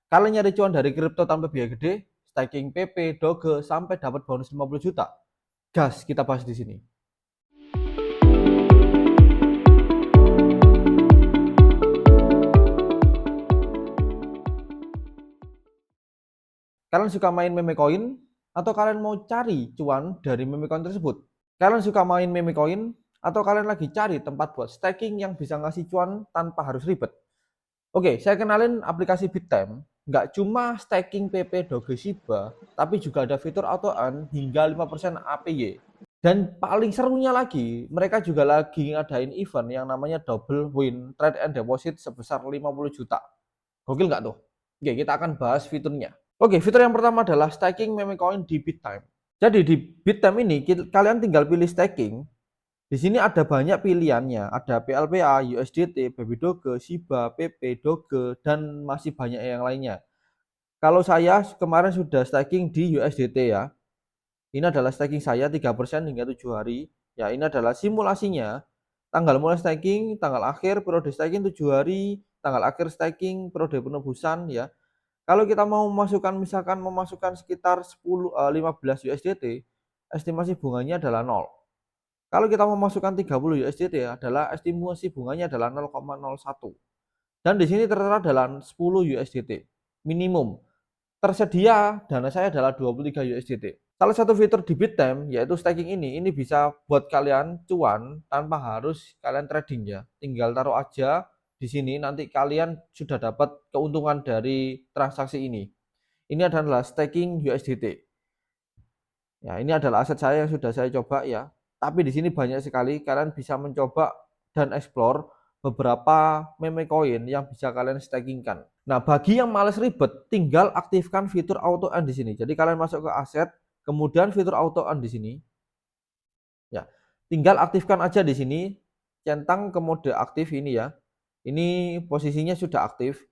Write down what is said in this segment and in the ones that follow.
Kalian nyari cuan dari kripto tanpa biaya gede, staking PP, Doge, sampai dapat bonus 50 juta. Gas, kita bahas di sini. Kalian suka main meme coin? Atau kalian mau cari cuan dari meme coin tersebut? Kalian suka main meme coin? Atau kalian lagi cari tempat buat staking yang bisa ngasih cuan tanpa harus ribet? Oke, saya kenalin aplikasi Bittime. Nggak cuma staking PP Doge Shiba, tapi juga ada fitur auto earn hingga 5% APY. Dan paling serunya lagi, mereka juga lagi ngadain event yang namanya Double Win Trade and Deposit sebesar 50 juta. Gokil nggak tuh? Oke, kita akan bahas fiturnya. Oke, fitur yang pertama adalah staking meme coin di Bittime. Jadi di Bittime ini kalian tinggal pilih staking. Di sini ada banyak pilihannya, ada PLPA, USDT, Baby Doge, Shiba, PP, Doge, dan masih banyak yang lainnya. Kalau saya kemarin sudah staking di USDT ya. Ini adalah staking saya 3% hingga 7 hari. Ya, ini adalah simulasinya. Tanggal mulai staking, tanggal akhir periode staking 7 hari, tanggal akhir staking periode penebusan ya. Kalau kita mau memasukkan misalkan memasukkan sekitar 15 USDT, estimasi bunganya adalah 0. Kalau kita memasukkan 30 USDT adalah estimasi bunganya adalah 0,01. Dan di sini tertera dalam 10 USDT minimum. Tersedia dana saya adalah 23 USDT. Salah satu fitur di Bittime yaitu staking ini bisa buat kalian cuan tanpa harus kalian trading ya. Tinggal taruh aja di sini, nanti kalian sudah dapat keuntungan dari transaksi ini. Ini adalah staking USDT. Ya, ini adalah aset saya yang sudah saya coba ya. Tapi di sini banyak sekali kalian bisa mencoba dan explore beberapa meme coin yang bisa kalian stakingkan. Nah, bagi yang males ribet, tinggal aktifkan fitur auto earn di sini. Jadi kalian masuk ke aset, kemudian fitur auto earn di sini. Ya, tinggal aktifkan aja di sini, centang ke mode aktif ini ya. Ini posisinya sudah aktif.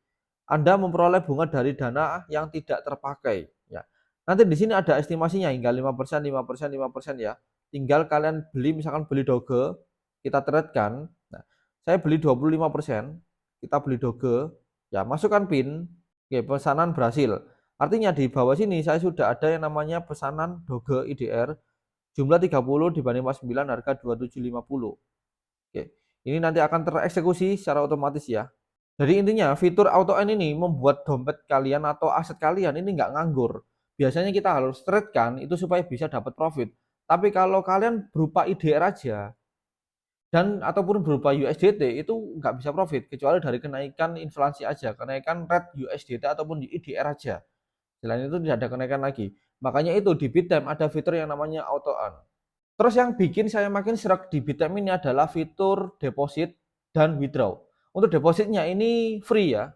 Anda memperoleh bunga dari dana yang tidak terpakai. Ya. Nanti di sini ada estimasinya hingga 5%, 5%, 5% ya. Tinggal kalian beli, misalkan beli Doge, kita trade kan. Nah, saya beli 25%, kita beli Doge, ya masukkan PIN, oke, pesanan berhasil. Artinya di bawah sini saya sudah ada yang namanya pesanan Doge IDR, jumlah 30 dibanding 49, harga 2750. Oke, ini nanti akan tereksekusi secara otomatis ya. Jadi intinya fitur auto earn ini membuat dompet kalian atau aset kalian ini nggak nganggur. Biasanya kita harus trade kan itu supaya bisa dapat profit. Tapi kalau kalian berupa IDR aja dan ataupun berupa USDT itu nggak bisa profit kecuali dari kenaikan inflasi aja, kenaikan rate USDT ataupun IDR aja. Selain itu tidak ada kenaikan lagi. Makanya itu di Bittime ada fitur yang namanya auto earn. Terus yang bikin saya makin serak di Bittime ini adalah fitur deposit dan withdraw. Untuk depositnya ini free ya.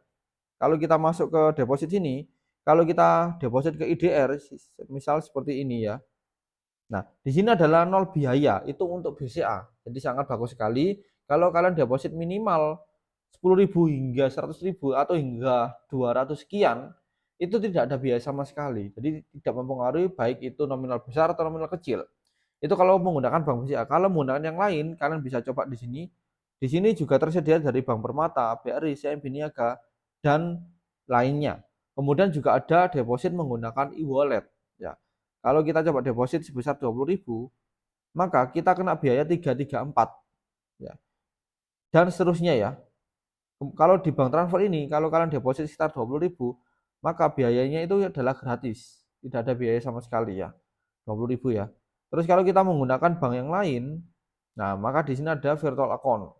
Kalau kita masuk ke deposit sini, kalau kita deposit ke IDR, misal seperti ini ya. Nah, di sini adalah nol biaya, itu untuk BCA. Jadi sangat bagus sekali. Kalau kalian deposit minimal 10.000 hingga 100.000 atau hingga 200 sekian, itu tidak ada biaya sama sekali. Jadi tidak mempengaruhi baik itu nominal besar atau nominal kecil. Itu kalau menggunakan bank BCA. Kalau menggunakan yang lain, kalian bisa coba di sini. Di sini juga tersedia dari Bank Permata, BRI, CIMB Niaga, dan lainnya. Kemudian juga ada deposit menggunakan e-wallet. Ya, kalau kita coba deposit sebesar 20.000, maka kita kena biaya 334. Ya, dan seterusnya ya. Kalau di bank transfer ini, kalau kalian deposit sekitar 20.000, maka biayanya itu adalah gratis. Tidak ada biaya sama sekali ya. 20.000 ya. Terus kalau kita menggunakan bank yang lain, nah maka di sini ada virtual account.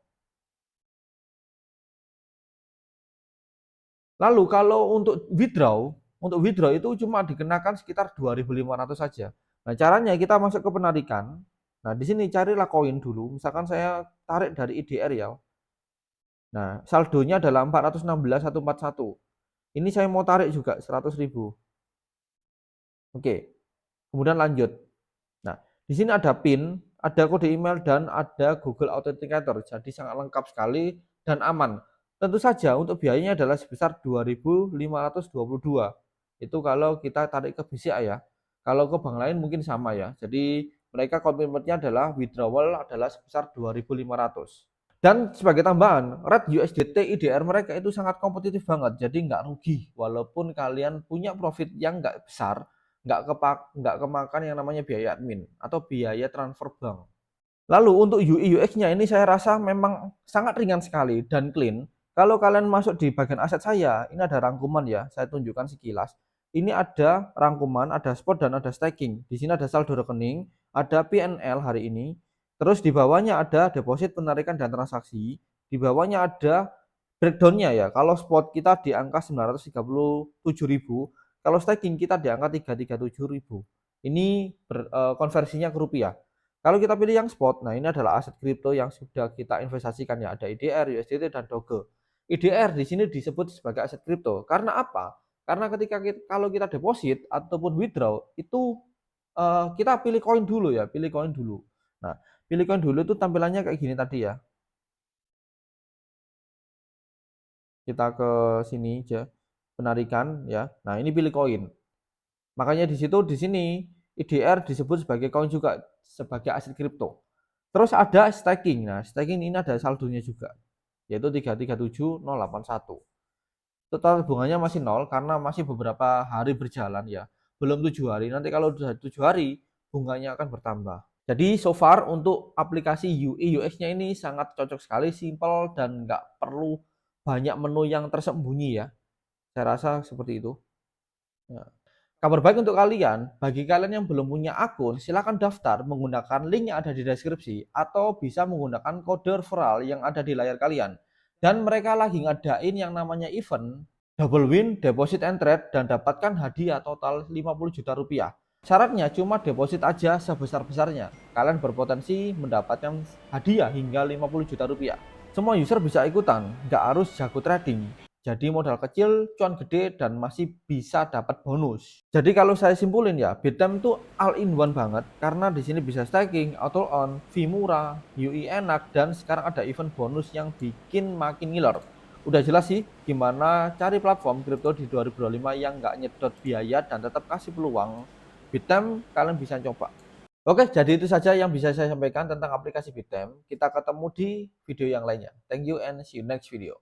Lalu kalau untuk withdraw itu cuma dikenakan sekitar 2.500 saja. Nah, caranya kita masuk ke penarikan. Nah, di sini carilah koin dulu. Misalkan saya tarik dari IDR ya. Nah, saldonya adalah 416.141. Ini saya mau tarik juga 100.000. Oke. Kemudian lanjut. Nah, di sini ada PIN, ada kode email, dan ada Google Authenticator. Jadi sangat lengkap sekali dan aman. Tentu saja untuk biayanya adalah sebesar 2.522. Itu kalau kita tarik ke BCA ya. Kalau ke bank lain mungkin sama ya. Jadi mereka komitmennya adalah withdrawal adalah sebesar 2.500. Dan sebagai tambahan, rate USDT IDR mereka itu sangat kompetitif banget, jadi nggak rugi. Walaupun kalian punya profit yang nggak besar, nggak kemakan yang namanya biaya admin atau biaya transfer bank. Lalu untuk UI UX-nya ini saya rasa memang sangat ringan sekali dan clean. Kalau kalian masuk di bagian aset saya, ini ada rangkuman ya, saya tunjukkan sekilas. Ini ada rangkuman, ada spot dan ada staking. Di sini ada saldo rekening, ada PNL hari ini. Terus di bawahnya ada deposit, penarikan dan transaksi. Di bawahnya ada breakdown-nya ya. Kalau spot kita di angka 937.000, kalau staking kita di angka 337.000. Ini konversinya ke rupiah. Kalau kita pilih yang spot, nah ini adalah aset kripto yang sudah kita investasikan ya, ada IDR, USDT dan Doge. IDR di sini disebut sebagai aset kripto. Karena apa? Karena kalau kita deposit ataupun withdraw itu kita pilih koin dulu ya, pilih koin dulu. Nah, pilih koin dulu itu tampilannya kayak gini tadi ya. Kita ke sini aja, penarikan ya. Nah, ini pilih koin. Makanya di sini IDR disebut sebagai koin juga, sebagai aset kripto. Terus ada staking. Nah, staking ini ada saldonya juga, yaitu 337.081. Total bunganya masih nol karena masih beberapa hari berjalan ya. Belum 7 hari. Nanti kalau sudah 7 hari, bunganya akan bertambah. Jadi so far untuk aplikasi UI UX-nya ini sangat cocok sekali, simple dan nggak perlu banyak menu yang tersembunyi ya. Saya rasa seperti itu. Ya. Kabar baik untuk kalian, bagi kalian yang belum punya akun, silakan daftar menggunakan link yang ada di deskripsi atau bisa menggunakan kode referral yang ada di layar kalian. Dan mereka lagi ngadain yang namanya event double win, deposit and trade dan dapatkan hadiah total 50 juta rupiah. Syaratnya cuma deposit aja sebesar-besarnya. Kalian berpotensi mendapatkan hadiah hingga 50 juta rupiah. Semua user bisa ikutan, nggak harus jago trading. Jadi modal kecil, cuan gede, dan masih bisa dapat bonus. Jadi kalau saya simpulin ya, Bitstamp itu all in one banget karena di sini bisa staking, auto on, fee murah, UI enak, dan sekarang ada event bonus yang bikin makin ngiler. Udah jelas sih gimana cari platform kripto di 2025 yang nggak nyedot biaya dan tetap kasih peluang. Bitstamp kalian bisa coba. Oke, jadi itu saja yang bisa saya sampaikan tentang aplikasi Bitstamp. Kita ketemu di video yang lainnya. Thank you and see you next video.